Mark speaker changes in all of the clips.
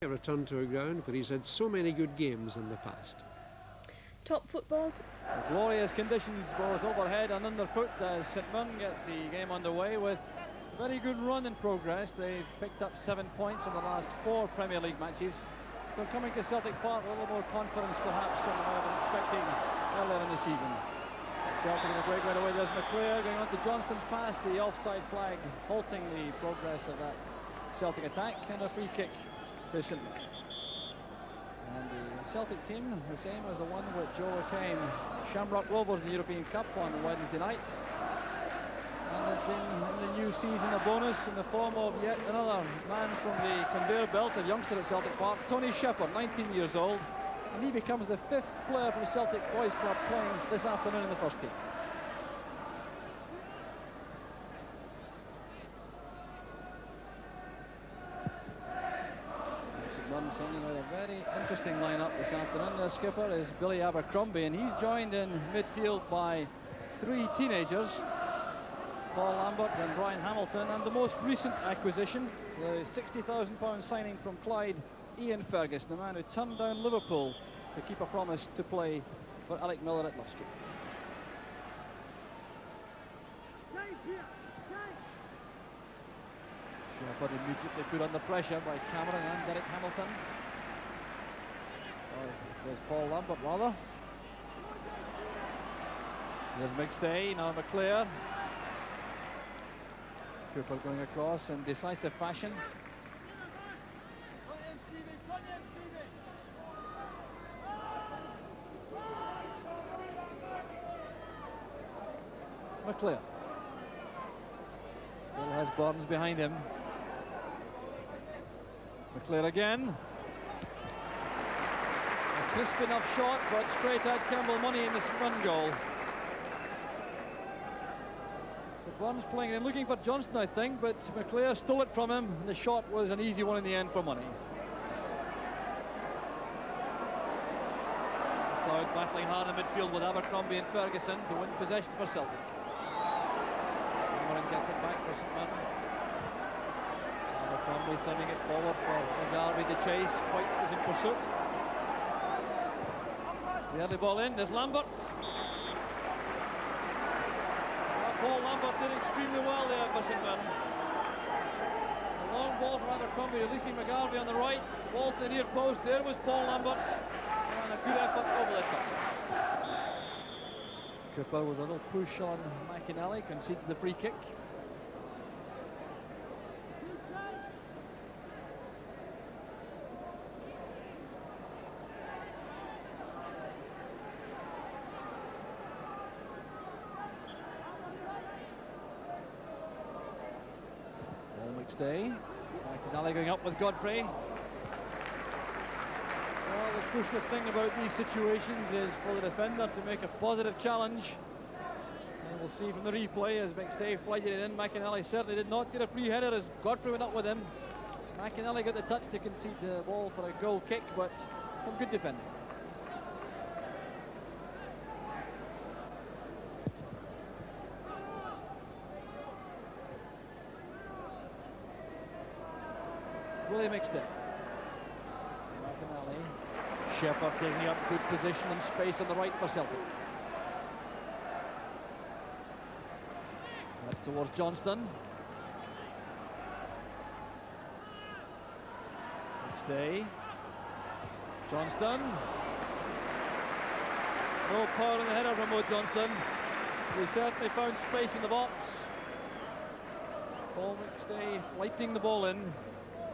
Speaker 1: A return to a ground where he's had so many good games in the past.
Speaker 2: Top football.
Speaker 3: Glorious conditions both overhead and underfoot as St Mirren get the game underway with a very good run in progress. They've picked up 7 points in the last 4 Premier League matches. So coming to Celtic Park with a little more confidence perhaps than I have been expecting earlier in the season. Celtic in a great right away. There's McClare going on to Johnston's pass. The offside flag halting the progress of that Celtic attack, and a free kick to St Mirren. And the Celtic team, the same as the one with Joe O'Kane, Shamrock Rovers in the European Cup on Wednesday night. And there's been in the new season a bonus in the form of yet another man from the conveyor belt, a youngster at Celtic Park, Tony Shepherd, 19 years old. And he becomes the 5th player from the Celtic Boys Club playing this afternoon in the first team. Sending out a very interesting lineup this afternoon. Their skipper is Billy Abercrombie, and he's joined in midfield by 3 teenagers, Paul Lambert and Brian Hamilton, and the most recent acquisition, the £60,000 signing from Clyde, Ian Ferguson, the man who turned down Liverpool to keep a promise to play for Alec Miller at Love Street. Shepherd immediately put under pressure by Cameron and Derek Hamilton. Or there's Paul Lambert rather. There's McStay, now McClare. Cooper going across in decisive fashion. McClare still has Barnes behind him. McClare again. A crisp enough shot, but straight at Campbell Money in the run goal. So Barnes playing in, looking for Johnston, I think, but McClare stole it from him, and the shot was an easy one in the end for Money. McLeod battling hard in midfield with Abercrombie and Ferguson to win possession for Celtic. Cameron gets it back for St Mirren. Abercrombie sending it forward for McGarvey to chase. White is in pursuit. The early ball in, there's Lambert. Paul Lambert did extremely well there for St Mirren. A long ball for Abercrombie, releasing McGarvey on the right. Ball to the near post, there was Paul Lambert. And a good effort over the top. Cooper with a little push on McInally, concedes the free kick. McStay. McInally going up with Godfrey. Well, the crucial thing about these situations is for the defender to make a positive challenge. And we'll see from the replay as McStay flighted it in. McInally certainly did not get a free header as Godfrey went up with him. McInally got the touch to concede the ball for a goal kick, but some good defending. William McStay. McInally. Shepherd taking up good position and space on the right for Celtic. That's towards Johnston. McStay. Johnston. No power in the header from Mo Johnston. He certainly found space in the box. Paul McStay flighting the ball in.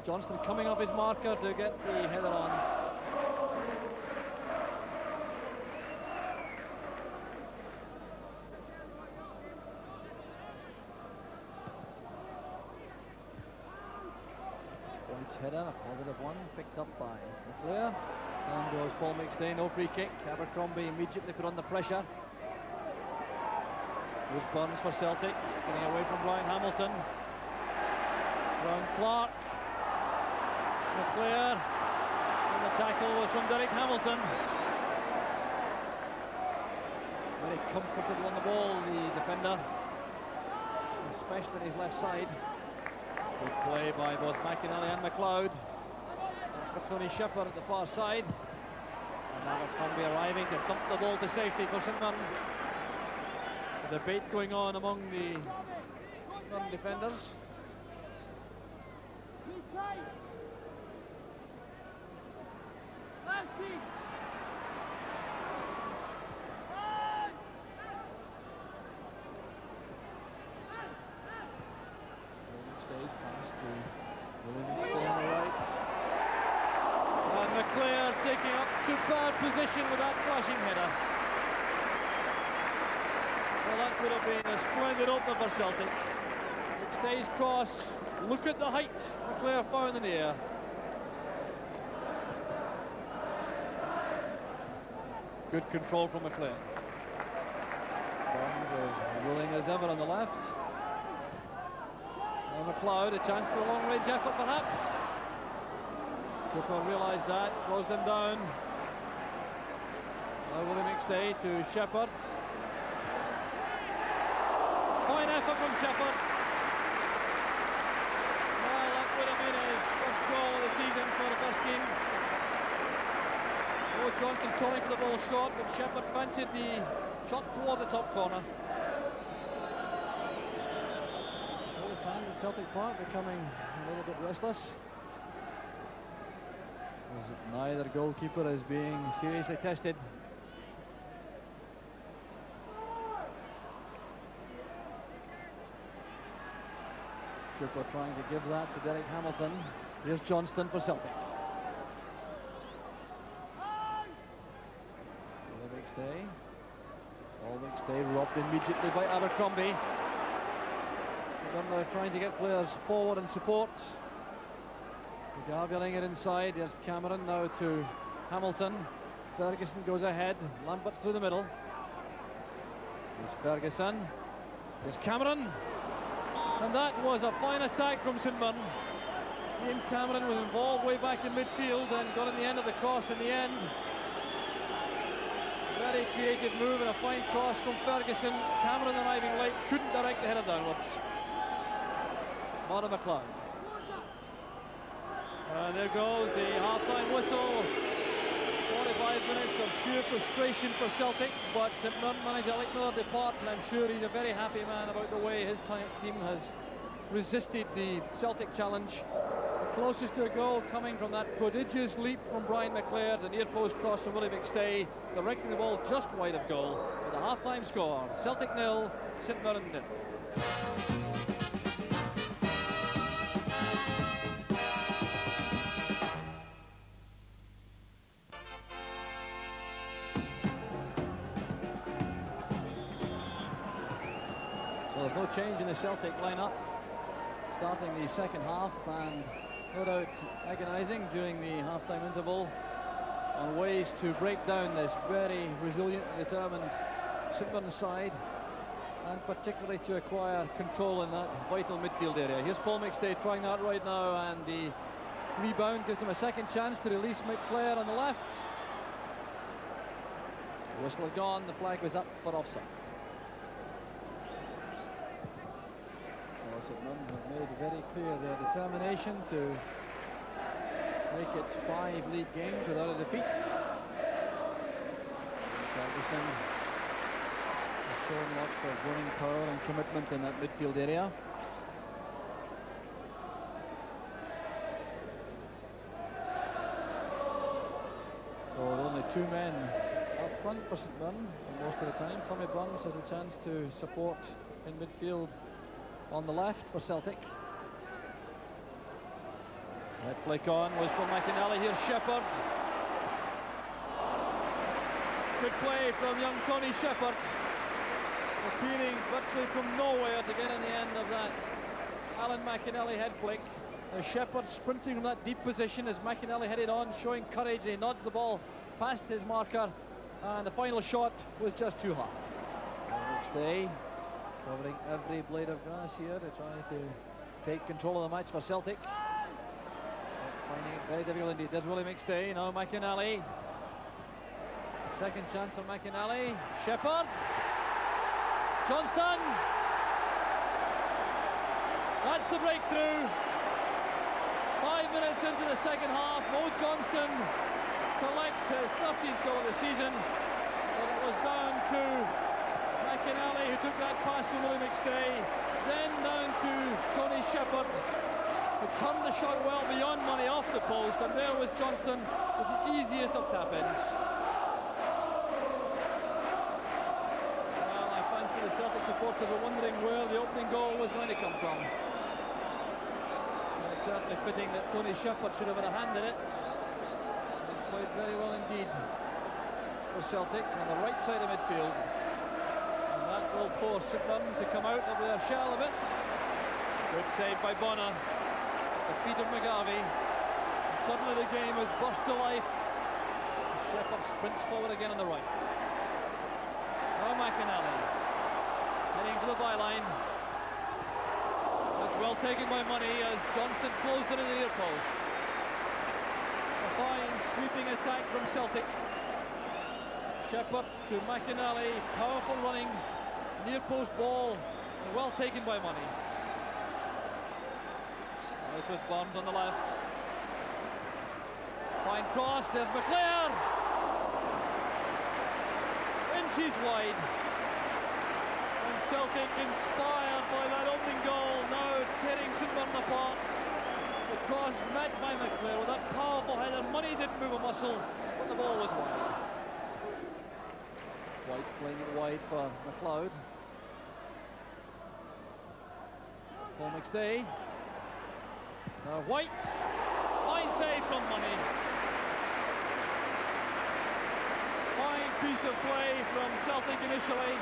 Speaker 3: Johnston coming off his marker to get the header on. White's header, a positive one, picked up by McClare. Down goes Paul McStay, no free kick. Abercrombie immediately put on the pressure. Here's Burns for Celtic, getting away from Brian Hamilton. Brown Clark. McClare, and the tackle was from Derek Hamilton. Very comfortable on the ball, the defender, especially on his left side. Good play by both McInally and McLeod. That's for Tony Shepherd at the far side. And Abercrombie arriving to thump the ball to safety for St Mirren. The debate going on among the St Mirren defenders. Stays pass to William Stay on the right. And McClair taking up superb position with that flashing header. Well, that could have been a splendid opener for Celtic. McStay's cross, look at the height McClair found in the air. Good control from McClair. Burns as willing as ever on the left. Now McLeod, a chance for a long-range effort perhaps. Cooper realised that, closed them down. Now William McStay to Shepherd. Fine effort from Shepherd. Well, that would have been his first goal of the season for the first team. Oh, Johnston calling for the ball short, but Shepherd fancied the shot towards the top corner. So the fans at Celtic Park becoming a little bit restless, as neither goalkeeper is being seriously tested. Cooper trying to give that to Derek Hamilton. Here's Johnston for Celtic. McStay. All McStay robbed immediately by Abercrombie. So they're trying to get players forward and support. Garveling it inside. There's Cameron now to Hamilton. Ferguson goes ahead. Lambert's through the middle. There's Ferguson. There's Cameron. And that was a fine attack from St Mirren. Ian Cameron was involved way back in midfield and got in the end of the cross in the end. Very creative move and a fine cross from Ferguson. Cameron arriving late, couldn't direct the header downwards. Martin McLeod. And there goes the half-time whistle. 45 minutes of sheer frustration for Celtic, but St Mirren manager Alec Miller departs, and I'm sure he's a very happy man about the way his team has resisted the Celtic challenge. The closest to a goal coming from that prodigious leap from Brian McClair, the near post cross from Willie McStay, directing the ball just wide of goal. With a half-time score, Celtic 0, St Mirren 0. So there's no change in the Celtic lineup starting the second half, and no doubt agonising during the half-time interval on ways to break down this very resilient, determined St Mirren side, and particularly to acquire control in that vital midfield area. Here's Paul McStay trying that right now, and the rebound gives him a second chance to release McClair on the left. The whistle gone, the flag was up for offside. St Mirren have made very clear their determination to make it 5 league games without a defeat. Ferguson has shown lots of winning power and commitment in that midfield area. So with only 2 men up front for St Mirren most of the time, Tommy Burns has a chance to support in midfield on the left for Celtic. Head flick on was from McInally. Here's Shepherd. Good play from young Tony Shepherd, appearing virtually from nowhere to get in the end of that Alan McInally head flick. Now Shepherd sprinting from that deep position as McInally headed on, showing courage. He nods the ball past his marker, and the final shot was just too high. McStay covering every blade of grass here to try to take control of the match for Celtic. Finding it very difficult indeed. There's Willie McStay, now McInally. Second chance for McInally. Shepherd. Johnston. That's the breakthrough. 5 minutes into the second half, Mo Johnston collects his 13th goal of the season, but it was down to McInally, who took that pass from Willie McStay, then down to Tony Shepherd, who turned the shot well beyond money off the post, and there was Johnston with the easiest of tap-ins. Well, I fancy the Celtic supporters were wondering where the opening goal was going to come from. Well, it's certainly fitting that Tony Shepherd should have had a hand in it. He's played very well indeed for Celtic on the right side of midfield. And that will force St Mirren to come out of their shell a bit. Good save by Bonner. The feet of McGarvey, and suddenly the game has burst to life. Shepherd sprints forward again on the right. Now McInally heading to the byline. That's well taken by Money as Johnston closed it in the near post. A fine sweeping attack from Celtic. Shepherd to McInally, powerful running, near post ball, and well taken by Money. It's with Barnes on the left. Fine cross, there's McClair! Inches wide. And Celtic, inspired by that opening goal, now tearing St Mirren apart. The cross met by McClair with that powerful header. Money didn't move a muscle, but the ball was wide. White playing it wide for McLeod. Paul McStay. White, fine save from Money. Fine piece of play from Celtic initially.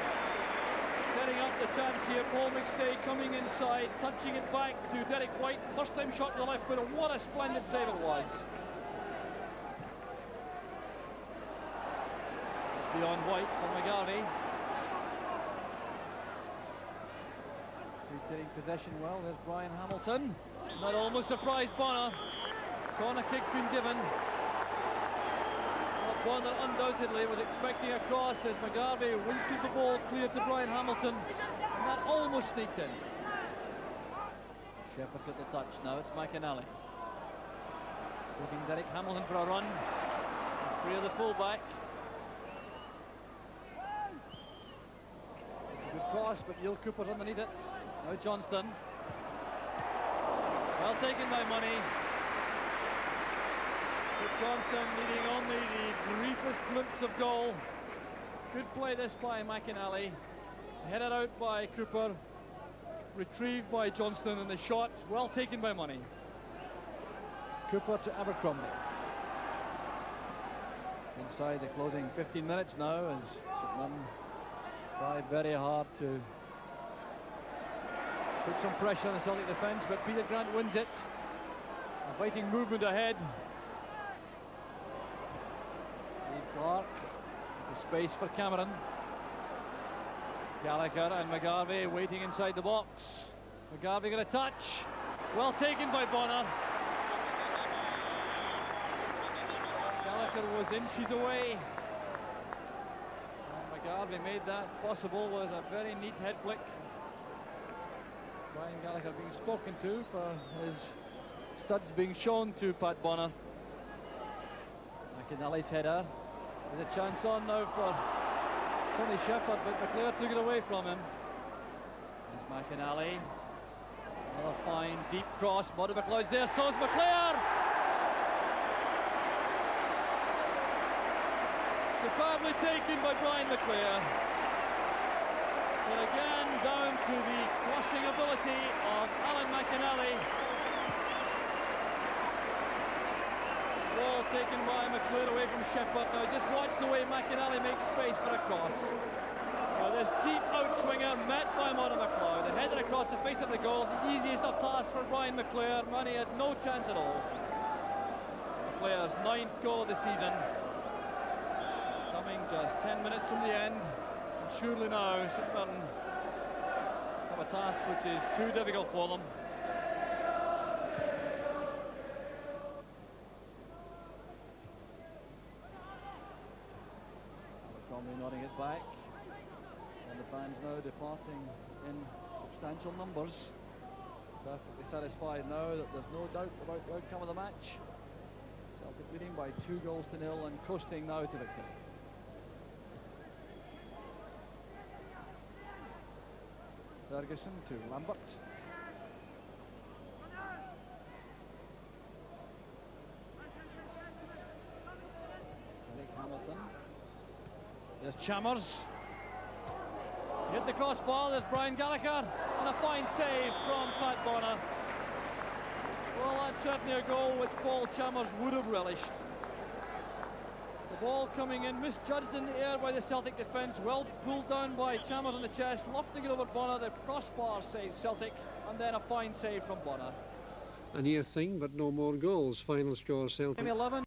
Speaker 3: Setting up the chance here, Paul McStay coming inside, touching it back to Derek White. First time shot to the left foot, and what a splendid save it was. It's beyond White for McGarvey. Retaining possession well, there's Brian Hamilton. That almost surprised Bonner. Corner kick's been given. Well, Bonner undoubtedly was expecting a cross as McGarvey winked the ball clear to Brian Hamilton, and that almost sneaked in. Shepherd got the touch, now it's McInally. Looking Derek Hamilton for a run. It's free of the fullback. It's a good cross, but Neil Cooper's underneath it. Now Johnston. Well taken by Money. But Johnston needing only the briefest glimpse of goal. Good play this by McInally. Headed out by Cooper. Retrieved by Johnston, and the shot well taken by Money. Cooper to Abercrombie. Inside the closing 15 minutes now as St Mirren try very hard to put some pressure on the Celtic defence, but Peter Grant wins it. Inviting movement ahead. Lee Clark, the space for Cameron. Gallagher and McGarvey waiting inside the box. McGarvey got a touch. Well taken by Bonner. Gallagher was inches away. And McGarvey made that possible with a very neat head flick. Brian Gallagher being spoken to for his studs being shown to Pat Bonner. McInally's header with a chance on now for Tony Shepherd, but McClair took it away from him. There's McInally. Another fine deep cross. Muddy McLeod's there, so's McClair! Superbly taken by Brian McClair. But again, down to the crossing ability of Alan McInally. Ball taken by McClair away from Shepherd. Now just watch the way McInally makes space for a cross. Now this deep outswinger met by Muddy McLeod. And headed across the face of the goal. The easiest of tasks for Brian McClair. Money had no chance at all. McClair's 9th goal of the season. Coming just 10 minutes from the end. Surely now St Mirren have a task which is too difficult for them. Abercrombie nodding it back, and the fans now departing in substantial numbers. perfectly satisfied now that there's no doubt about the outcome of the match. Celtic leading by 2-0 and coasting now to victory. Ferguson to Lambert. Eric Hamilton. There's Chalmers. Hit the crossbar, there's Brian Gallagher, and a fine save from Pat Bonner. Well, that's certainly a goal which Paul Chalmers would have relished. The ball coming in, misjudged in the air by the Celtic defence, well pulled down by Chalmers on the chest, lofting it over Bonner, the crossbar saves Celtic, and then a fine save from Bonner.
Speaker 1: A near thing, but no more goals. Final score Celtic.
Speaker 3: 11.